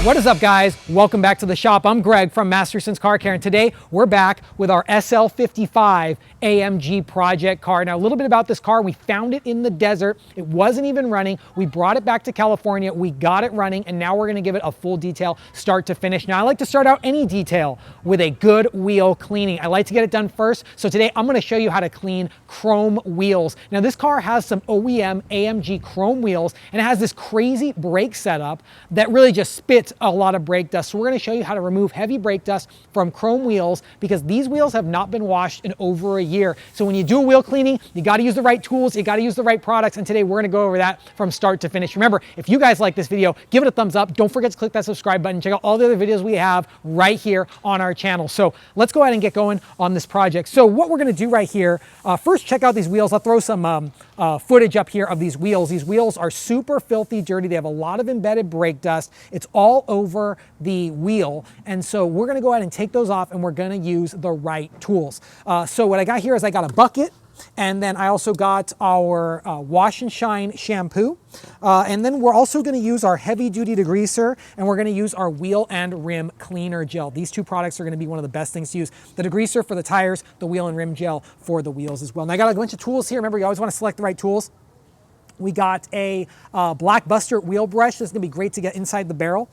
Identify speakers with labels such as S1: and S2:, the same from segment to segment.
S1: What is up, guys? Welcome back to the shop. I'm Greg from Masterson's Car Care, and today we're back with our SL55 AMG project car. Now, a little bit about this car. We found it in the desert. It wasn't even running. We brought it back to California. We got it running, and now we're gonna give it a full detail, start to finish. Now, I like to start out any detail with a good wheel cleaning. I like to get it done first, so today I'm gonna show you how to clean chrome wheels. Now, this car has some OEM AMG chrome wheels, and it has this crazy brake setup that really just spits a lot of brake dust. So we're going to show you how to remove heavy brake dust from chrome wheels, because these wheels have not been washed in over a year. So when you do a wheel cleaning, you got to use the right tools, you got to use the right products, and today we're going to go over that from start to finish. Remember, if you guys like this video, give it a thumbs up. Don't forget to click that subscribe button. Check out all the other videos we have right here on our channel. So let's go ahead and get going on this project. So what we're going to do right here, first check out these wheels. I'll throw some footage up here of these wheels. These wheels are super filthy dirty. They have a lot of embedded brake dust. It's all over the wheel. And so we're gonna go ahead and take those off, and we're gonna use the right tools. So what I got here is I got a bucket, and then I also got our wash and shine shampoo. And then we're also gonna use our heavy duty degreaser, and we're gonna use our wheel and rim cleaner gel. These two products are gonna be one of the best things to use. The degreaser for the tires, the wheel and rim gel for the wheels as well. And I got a bunch of tools here. Remember, you always wanna select the right tools. We got a black Buster wheel brush. This is gonna be great to get inside the barrel.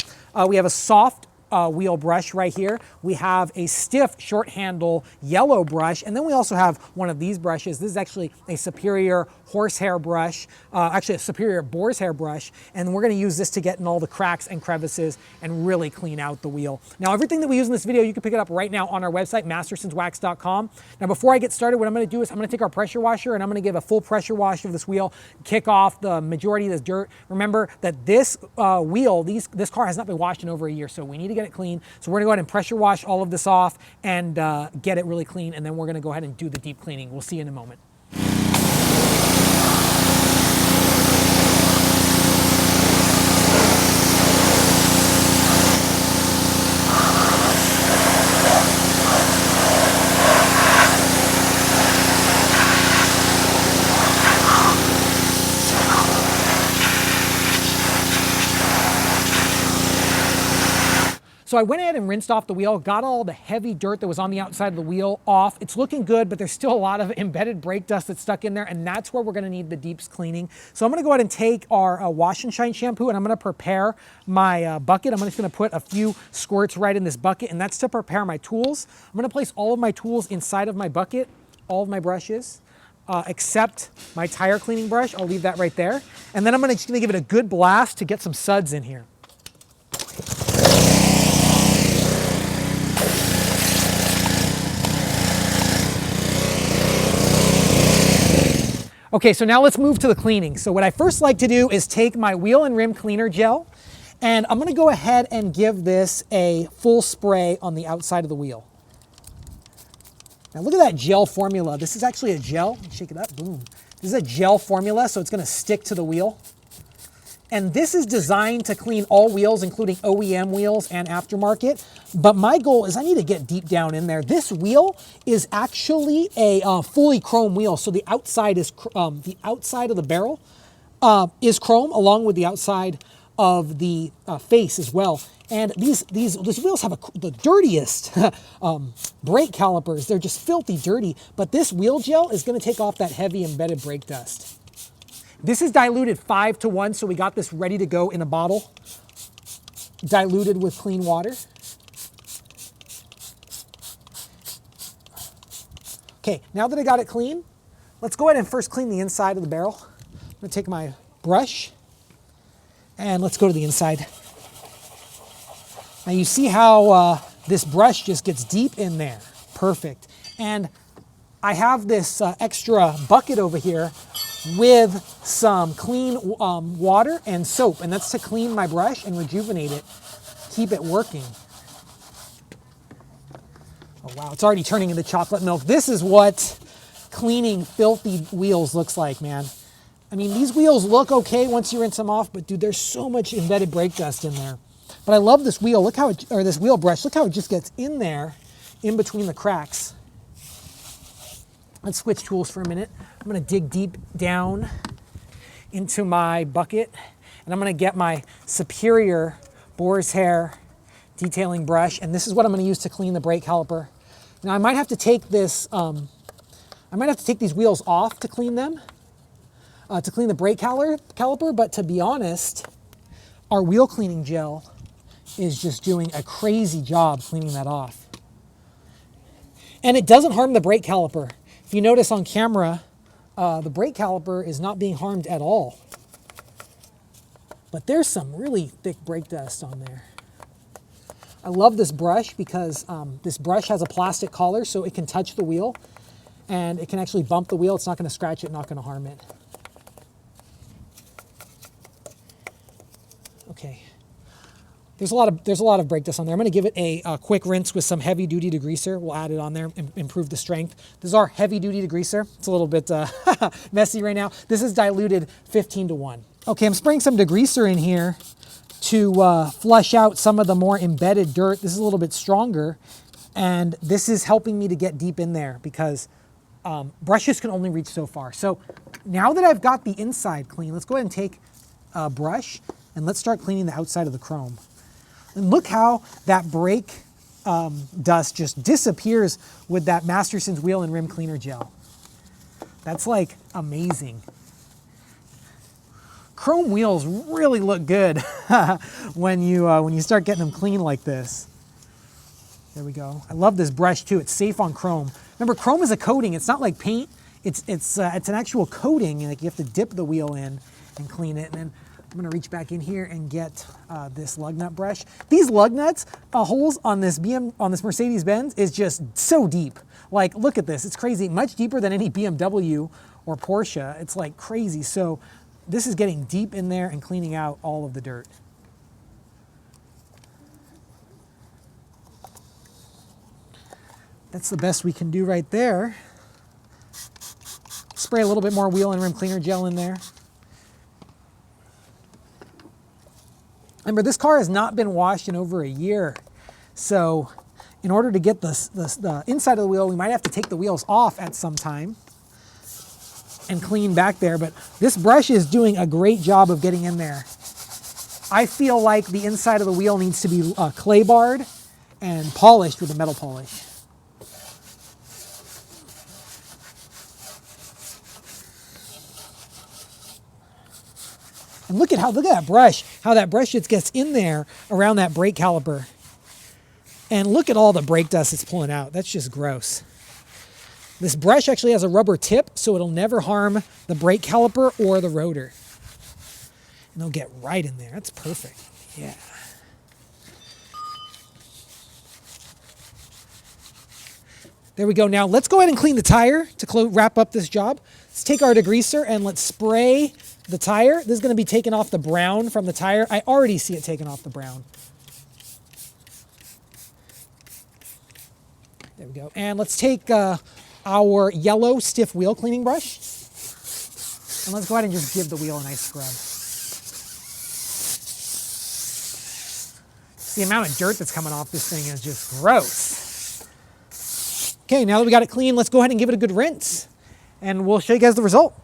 S1: We have a soft wheel brush right here. We have a stiff short handle yellow brush, and then we also have one of these brushes. This is actually a Superior horsehair brush, actually a Superior boar's hair brush, and we're gonna use this to get in all the cracks and crevices and really clean out the wheel. Now, everything that we use in this video, you can pick it up right now on our website, mastersonswax.com. Now, before I get started, what I'm gonna do is I'm gonna take our pressure washer, and I'm gonna give a full pressure wash of this wheel, kick off the majority of this dirt. Remember that this wheel, this car has not been washed in over a year, so we need to get it clean. So we're gonna go ahead and pressure wash all of this off and get it really clean, and then we're gonna go ahead and do the deep cleaning. We'll see you in a moment. So I went ahead and rinsed off the wheel, got all the heavy dirt that was on the outside of the wheel off. It's looking good, but there's still a lot of embedded brake dust that's stuck in there, and that's where we're gonna need the deeps cleaning. So I'm gonna go ahead and take our wash and shine shampoo, and I'm gonna prepare my bucket. I'm just gonna put a few squirts right in this bucket, and that's to prepare my tools. I'm gonna place all of my tools inside of my bucket, all of my brushes, except my tire cleaning brush. I'll leave that right there. And then I'm just gonna give it a good blast to get some suds in here. Okay, so now let's move to the cleaning. So what I first like to do is take my wheel and rim cleaner gel, and I'm gonna go ahead and give this a full spray on the outside of the wheel. Now look at that gel formula. This is actually a gel. Shake it up, boom. This is a gel formula, so it's gonna stick to the wheel. And this is designed to clean all wheels, including OEM wheels and aftermarket. But my goal is I need to get deep down in there. This wheel is actually a fully chrome wheel. So the outside is the outside of the barrel is chrome, along with the outside of the face as well. And these wheels have the dirtiest brake calipers. They're just filthy dirty. But this wheel gel is going to take off that heavy embedded brake dust. This is diluted 5:1, so we got this ready to go in a bottle, diluted with clean water. Okay, now that I got it clean, let's go ahead and first clean the inside of the barrel. I'm gonna take my brush, and let's go to the inside. Now you see how this brush just gets deep in there. Perfect. And I have this extra bucket over here with some clean water and soap, and that's to clean my brush and rejuvenate it, keep it working. Oh wow, it's already turning into chocolate milk. This is what cleaning filthy wheels looks like, man. I mean, these wheels look okay once you rinse them off, but dude, there's so much embedded brake dust in there. But I love this wheel. Look how it, or this wheel brush, look how it just gets in there, in between the cracks. Let's switch tools for a minute. I'm gonna dig deep down into my bucket, and I'm gonna get my Superior boar's hair detailing brush, and this is what I'm going to use to clean the brake caliper. Now I might have to take this, I might have to take these wheels off to clean them, to clean the brake caliper, but to be honest, our wheel cleaning gel is just doing a crazy job cleaning that off. And it doesn't harm the brake caliper. If you notice on camera, the brake caliper is not being harmed at all. But there's some really thick brake dust on there. I love this brush because this brush has a plastic collar so it can touch the wheel and it can actually bump the wheel. It's not going to scratch it, not going to harm it. Okay. There's a lot of brake dust on there. I'm going to give it a quick rinse with some heavy duty degreaser. We'll add it on there and improve the strength. This is our heavy duty degreaser. It's a little bit messy right now. This is diluted 15:1. Okay, I'm spraying some degreaser in here to flush out some of the more embedded dirt. This is a little bit stronger, and this is helping me to get deep in there because brushes can only reach so far. So now that I've got the inside clean, let's go ahead and take a brush and let's start cleaning the outside of the chrome. And look how that brake dust just disappears with that Masterson's wheel and rim cleaner gel. That's like amazing. Chrome wheels really look good when you start getting them clean like this. There we go. I love this brush too. It's safe on chrome. Remember, chrome is a coating. It's not like paint. It's an actual coating. Like you have to dip the wheel in and clean it. And then I'm going to reach back in here and get this lug nut brush. These lug nuts holes on this Mercedes-Benz is just so deep. Like, look at this. It's crazy. Much deeper than any BMW or Porsche. It's like crazy. So this is getting deep in there and cleaning out all of the dirt. That's the best we can do right there. Spray a little bit more wheel and rim cleaner gel in there. Remember, this car has not been washed in over a year. So in order to get the inside of the wheel, we might have to take the wheels off at some time and clean back there. But this brush is doing a great job of getting in there. I feel like the inside of the wheel needs to be clay barred and polished with a metal polish. And look at that brush, how that brush just gets in there around that brake caliper. And look at all the brake dust it's pulling out. That's just gross. This brush actually has a rubber tip, so it'll never harm the brake caliper or the rotor. And it'll get right in there. That's perfect. Yeah. There we go. Now let's go ahead and clean the tire to wrap up this job. Let's take our degreaser and let's spray the tire. This is going to be taking off the brown from the tire. I already see it taking off the brown. There we go. And let's take our yellow stiff wheel cleaning brush. And let's go ahead and just give the wheel a nice scrub. The amount of dirt that's coming off this thing is just gross. Okay, now that we got it clean, let's go ahead and give it a good rinse. And we'll show you guys the result.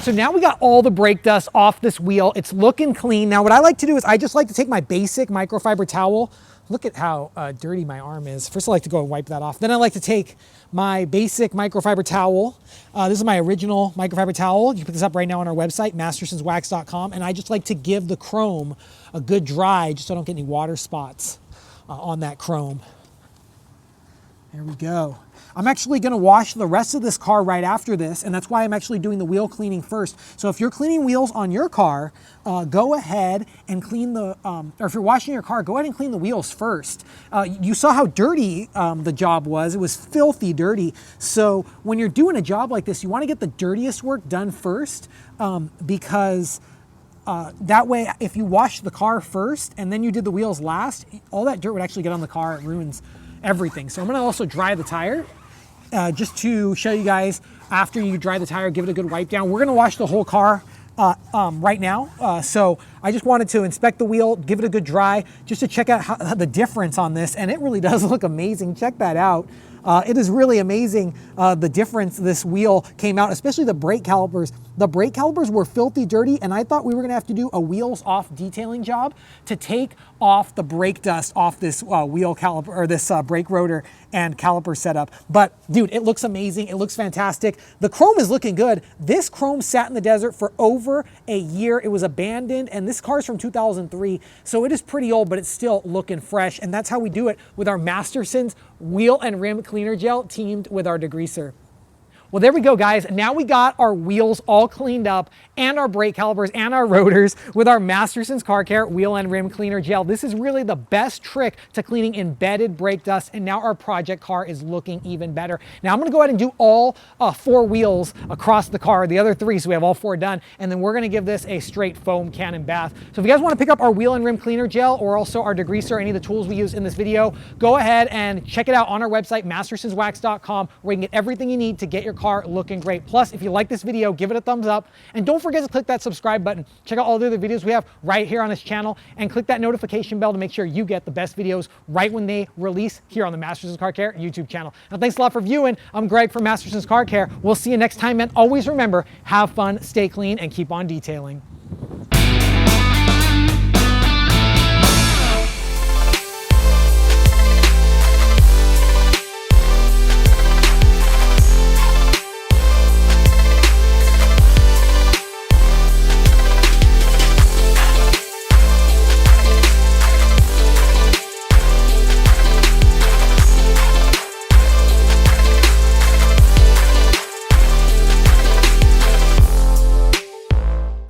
S1: So now we got all the brake dust off this wheel. It's looking clean. Now what I like to do is I just like to take my basic microfiber towel. Look at how dirty my arm is. First I like to go and wipe that off. Then I like to take my basic microfiber towel. This is my original microfiber towel. You can pick this up right now on our website, mastersonswax.com. And I just like to give the chrome a good dry just so I don't get any water spots on that chrome. There we go. I'm actually gonna wash the rest of this car right after this, and that's why I'm actually doing the wheel cleaning first. So if you're cleaning wheels on your car, go ahead and clean the, or if you're washing your car, go ahead and clean the wheels first. You saw how dirty the job was. It was filthy dirty. So when you're doing a job like this, you wanna get the dirtiest work done first, because that way, if you wash the car first and then you did the wheels last, all that dirt would actually get on the car. It ruins everything. So I'm gonna also dry the tire just to show you guys after you dry the tire, give it a good wipe down. We're gonna wash the whole car right now. So I just wanted to inspect the wheel, give it a good dry, just to check out how, the difference on this. And it really does look amazing. Check that out. It is really amazing the difference this wheel came out, especially the brake calipers. The brake calipers were filthy dirty, and I thought we were gonna have to do a wheels off detailing job to take off the brake dust off this wheel caliper, or this brake rotor and caliper setup. But dude, it looks amazing. It looks fantastic. The chrome is looking good. This chrome sat in the desert for over a year. It was abandoned, and this car is from 2003, so it is pretty old, but it's still looking fresh. And that's how we do it with our Masterson's wheel and rim cleaner gel teamed with our degreaser. Well, there we go, guys. Now we got our wheels all cleaned up and our brake calipers and our rotors with our Masterson's Car Care Wheel and Rim Cleaner Gel. This is really the best trick to cleaning embedded brake dust, and now our project car is looking even better. Now I'm gonna go ahead and do all 4 wheels across the car, the other 3, so we have all 4 done, and then we're gonna give this a straight foam cannon bath. So if you guys wanna pick up our Wheel and Rim Cleaner Gel or also our degreaser, any of the tools we use in this video, go ahead and check it out on our website, mastersonswax.com, where you can get everything you need to get your car looking great. Plus, if you like this video, give it a thumbs up, and don't forget to click that subscribe button. Check out all the other videos we have right here on this channel, and click that notification bell to make sure you get the best videos right when they release here on the Masterson's Car Care YouTube channel. Now, thanks a lot for viewing. I'm Greg from Masterson's Car Care. We'll see you next time, and always remember, have fun, stay clean, and keep on detailing.